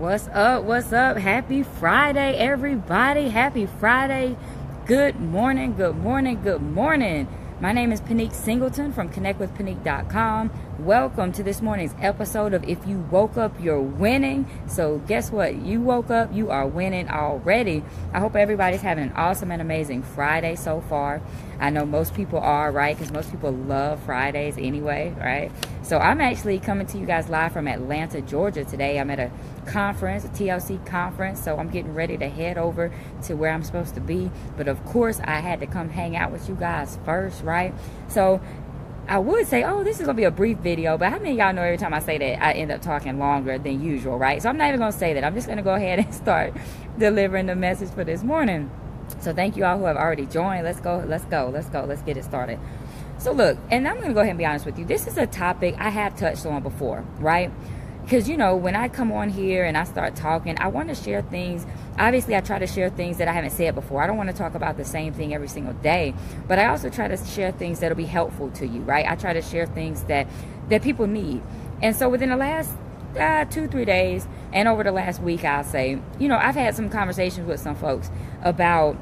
What's up? What's up? Happy Friday, everybody. Happy Friday. Good morning. Good morning. Good morning. My name is Pinique Singleton from connectwithpinique.com. Welcome to this morning's episode of If You Woke Up, You're Winning. So guess what? You woke up, you are winning already. I hope everybody's having an awesome and amazing Friday so far. I know most people are, right? Because most people love Fridays anyway, right? So I'm actually coming to you guys live from Atlanta, Georgia today. I'm at a conference, a TLC conference, so I'm getting ready to head over to where I'm supposed to be. But of course, I had to come hang out with you guys first, right? So I would say, oh, this is going to be a brief video, but how many of y'all know every time I say that, I end up talking longer than usual, right? So I'm not even going to say that. I'm just going to go ahead and start delivering the message for this morning. So thank you all who have already joined. Let's go. Let's get it started. So look, and I'm going to go ahead and be honest with you. This is a topic I have touched on before, right? Because, you know, when I come on here and I start talking, I want to share things. Obviously, I try to share things that I haven't said before. I don't want to talk about the same thing every single day, but I also try to share things that'll be helpful to you, right? I try to share things that people need. And so within the last 2-3 days and over the last week, I'll say, you know, I've had some conversations with some folks about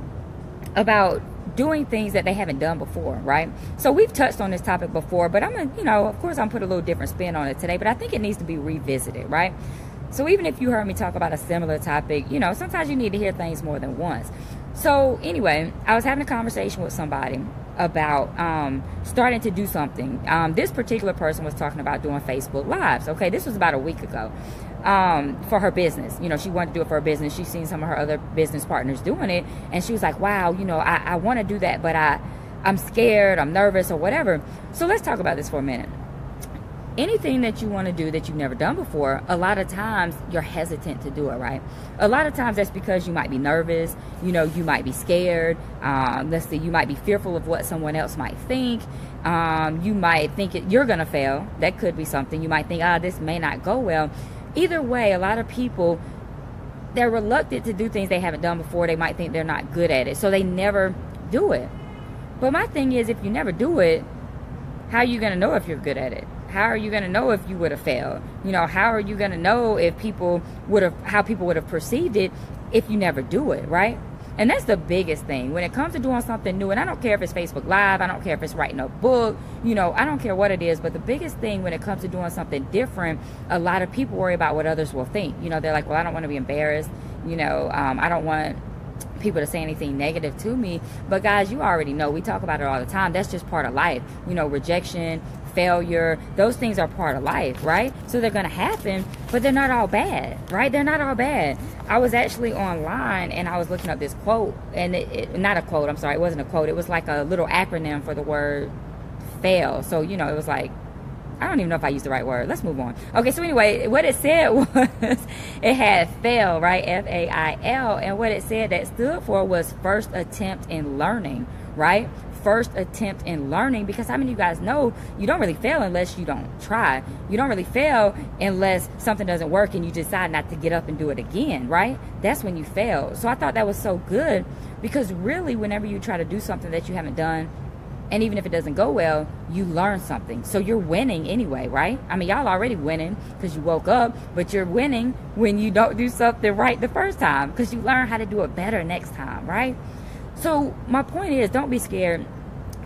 doing things that they haven't done before, right? So we've touched on this topic before, but I'm gonna, you know, of course I'm put a little different spin on it today, but I think it needs to be revisited, right? So even if you heard me talk about a similar topic, you know, sometimes you need to hear things more than once. So anyway, I was having a conversation with somebody about starting to do something. This particular person was talking about doing Facebook Lives. Okay, this was about a week ago. For her business. You know, she wanted to do it for her business. She's seen some of her other business partners doing it, and she was like, wow, you know, I want to do that, but I'm scared, I'm nervous, or whatever. So let's talk about this for a minute. Anything that you want to do that you've never done before, a lot of times you're hesitant to do it, right? A lot of times that's because you might be nervous, you know, you might be scared, let's see, you might be fearful of what someone else might think, you might think you're going to fail. That could be something. You might think, this may not go well. Either way, a lot of people, they're reluctant to do things they haven't done before. They might think they're not good at it, so they never do it. But my thing is, if you never do it, how are you going to know if you're good at it? How are you going to know if you would have failed? You know, how are you going to know if how people would have perceived it if you never do it, right? And that's the biggest thing when it comes to doing something new. And I don't care if it's Facebook Live. I don't care if it's writing a book. You know, I don't care what it is. But the biggest thing when it comes to doing something different, a lot of people worry about what others will think. You know, they're like, well, I don't want to be embarrassed. You know, I don't want people to say anything negative to me. But guys, you already know, we talk about it all the time. That's just part of life. You know, rejection, failure, those things are part of life, right? So they're going to happen, but they're not all bad, right? They're not all bad. I was actually online and I was looking up this quote, and not a quote, I'm sorry, it wasn't a quote. It was like a little acronym for the word fail. So, you know, it was like, I don't even know if I used the right word. Let's move on. Okay, so anyway, what it said was, it had fail, right? F-A-I-L. And what it said that stood for was first attempt in learning, right? First attempt in learning, because how many of you guys know you don't really fail unless you don't try? You don't really fail unless something doesn't work and you decide not to get up and do it again, right? That's when you fail. So I thought that was so good, because really whenever you try to do something that you haven't done, and even if it doesn't go well, you learn something. So you're winning anyway, right? I mean, y'all already winning because you woke up, but you're winning when you don't do something right the first time, because you learn how to do it better next time, right? So my point is, don't be scared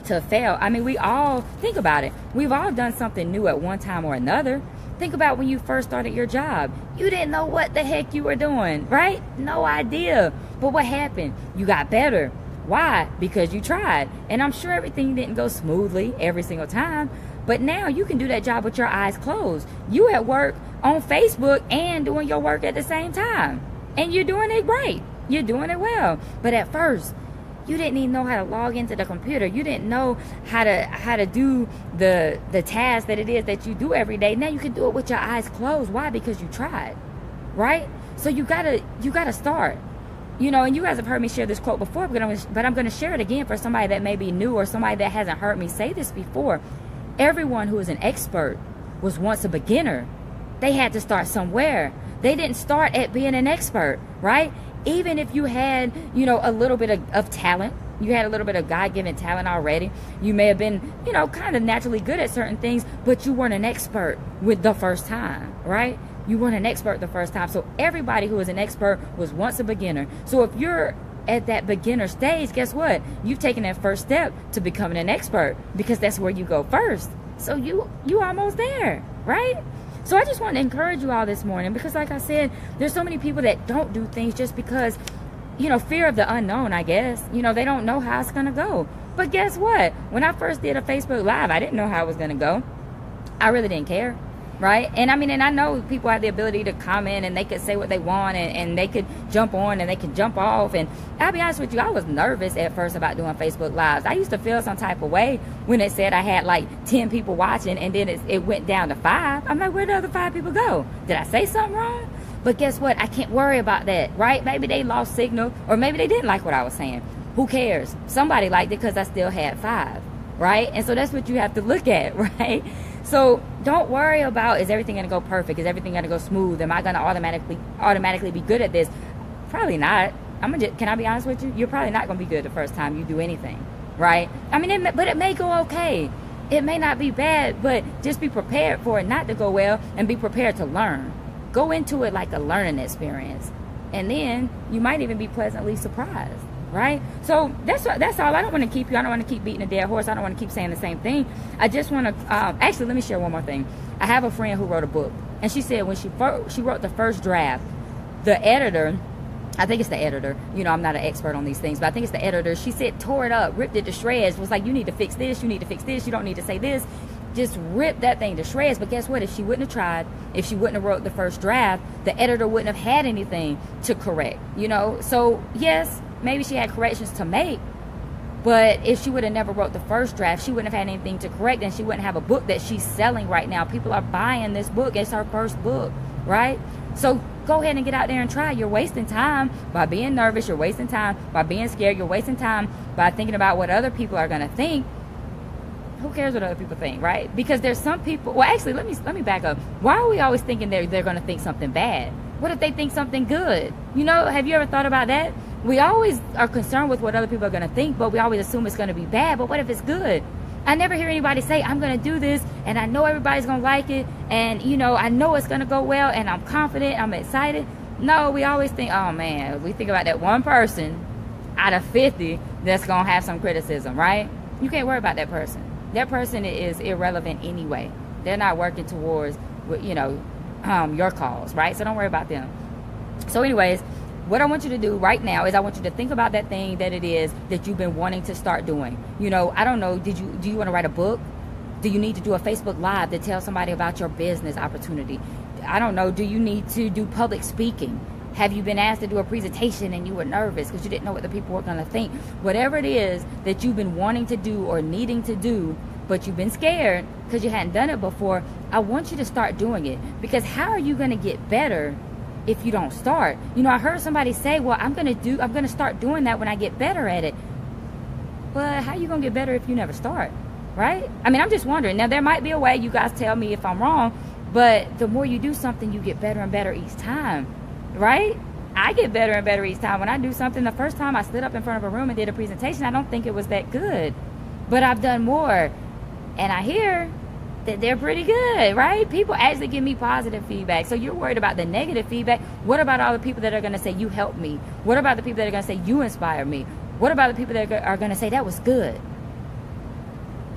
to fail. I mean, we all, think about it. We've all done something new at one time or another. Think about when you first started your job. You didn't know what the heck you were doing, right? No idea. But what happened? You got better. Why? Because you tried. And I'm sure everything didn't go smoothly every single time, but now you can do that job with your eyes closed. You at work on Facebook and doing your work at the same time. And you're doing it great. You're doing it well. But at first, you didn't even know how to log into the computer. You didn't know how to do the task that it is that you do every day. Now you can do it with your eyes closed. Why? Because you tried, right? So you gotta start. You know, and you guys have heard me share this quote before, but I'm going to share it again for somebody that may be new or somebody that hasn't heard me say this before. Everyone who is an expert was once a beginner. They had to start somewhere. They didn't start at being an expert, right? Even if you had, you know, a little bit of talent, you had a little bit of God-given talent already. You may have been, you know, kind of naturally good at certain things, but you weren't an expert with the first time, right? You weren't an expert the first time. So everybody who is an expert was once a beginner. So if you're at that beginner stage, guess what? You've taken that first step to becoming an expert, because that's where you go first. So you almost there, right? So I just want to encourage you all this morning, because like I said, there's so many people that don't do things just because, fear of the unknown, I guess. They don't know how it's going to go. But guess what? When I first did a Facebook Live, I didn't know how it was going to go. I really didn't care. Right? And I know people have the ability to comment, and they could say what they want, and they could jump on and they could jump off. And I'll be honest with you, I was nervous at first about doing Facebook Lives. I used to feel some type of way when it said I had like 10 people watching, and then it went down to 5. I'm like, where did the other 5 people go? Did I say something wrong? But guess what? I can't worry about that, right? Maybe they lost signal, or maybe they didn't like what I was saying. Who cares? Somebody liked it because I still had 5, right? And so that's what you have to look at, right? So don't worry about, is everything going to go perfect? Is everything going to go smooth? Am I going to automatically be good at this? Probably not. Can I be honest with you? You're probably not going to be good the first time you do anything, right? But it may go okay. It may not be bad, but just be prepared for it not to go well, and be prepared to learn. Go into it like a learning experience, and then you might even be pleasantly surprised. Right? So that's all. I don't want to keep you. I don't want to keep beating a dead horse. I don't want to keep saying the same thing. I just want to, actually, let me share one more thing. I have a friend who wrote a book, and she said when she wrote the first draft, the editor, I think it's the editor, I'm not an expert on these things, but I think it's the editor, she said tore it up, ripped it to shreds, was like, you need to fix this, you need to fix this, you don't need to say this. Just rip that thing to shreds. But guess what? If she wouldn't have tried, if she wouldn't have wrote the first draft, the editor wouldn't have had anything to correct, So yes, maybe she had corrections to make, but if she would have never wrote the first draft, she wouldn't have had anything to correct, and she wouldn't have a book that she's selling right now. People are buying this book. It's her first book, right? So go ahead and get out there and try. You're wasting time by being nervous. You're wasting time by being scared. You're wasting time by thinking about what other people are going to think. Who cares what other people think, right? Because there's some people, well, actually, let me back up. Why are we always thinking they're going to think something bad? What if they think something good? Have you ever thought about that? We always are concerned with what other people are going to think, but we always assume it's going to be bad. But what if it's good? I never hear anybody say, I'm going to do this, and I know everybody's going to like it, and, I know it's going to go well, and I'm confident, I'm excited. No, we always think, oh, man, we think about that one person out of 50 that's going to have some criticism, right? You can't worry about that person. That person is irrelevant anyway. They're not working towards, your cause, right? So don't worry about them. So anyways, what I want you to do right now is I want you to think about that thing that it is that you've been wanting to start doing. I don't know, do you want to write a book? Do you need to do a Facebook Live to tell somebody about your business opportunity? I don't know, do you need to do public speaking? Have you been asked to do a presentation and you were nervous because you didn't know what the people were going to think? Whatever it is that you've been wanting to do or needing to do, but you've been scared because you hadn't done it before, I want you to start doing it. Because how are you going to get better if you don't start? I heard somebody say, well, I'm going to start doing that when I get better at it. But how are you going to get better if you never start, right? I'm just wondering. Now, there might be a way. You guys tell me if I'm wrong, but the more you do something, you get better and better each time, right? I get better and better each time. When I do something, the first time I stood up in front of a room and did a presentation, I don't think it was that good, but I've done more, and I hear that they're pretty good, right? People actually give me positive feedback. So you're worried about the negative feedback. What about all the people that are going to say you helped me? What about the people that are going to say you inspired me? What about the people that are going to say that was good?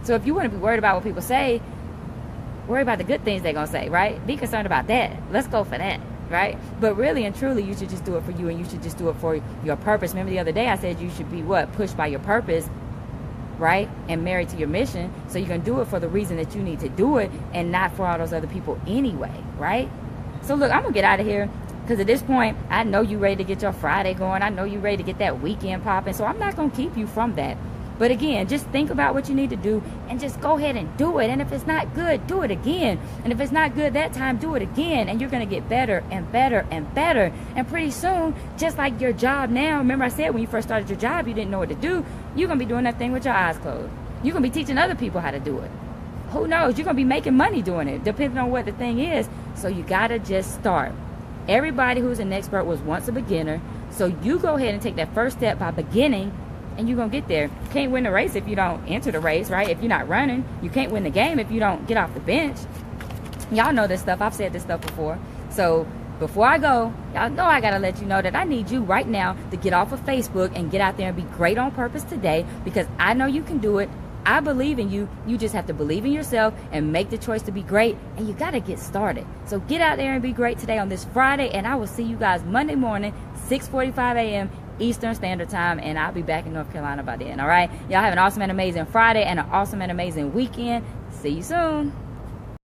So if you want to be worried about what people say, worry about the good things they're going to say, right? Be concerned about that. Let's go for that, right? But really and truly, you should just do it for you, and you should just do it for your purpose. Remember the other day I said you should be pushed by your purpose, right? And married to your mission. So you can do it for the reason that you need to do it, and not for all those other people anyway, right? So look, I'm gonna get out of here, because at this point I know you ready to get your Friday going. I know you ready to get that weekend popping. So I'm not gonna keep you from that. But again, just think about what you need to do and just go ahead and do it. And if it's not good, do it again. And if it's not good that time, do it again. And you're going to get better and better and better. And pretty soon, just like your job now, remember I said when you first started your job, you didn't know what to do. You're going to be doing that thing with your eyes closed. You're going to be teaching other people how to do it. Who knows? You're going to be making money doing it, depending on what the thing is. So you got to just start. Everybody who's an expert was once a beginner. So you go ahead and take that first step by beginning, and you're going to get there. You can't win the race if you don't enter the race, right? If you're not running, you can't win the game if you don't get off the bench. Y'all know this stuff. I've said this stuff before. So before I go, y'all know I gotta let you know that I need you right now to get off of Facebook and get out there and be great on purpose today, because I know you can do it. I believe in you. You just have to believe in yourself and make the choice to be great, and you gotta get started. So get out there and be great today on this Friday, and I will see you guys Monday morning, 6:45 a.m. Eastern Standard Time, and I'll be back in North Carolina by then. All right, y'all have an awesome and amazing Friday and an awesome and amazing weekend. See you soon.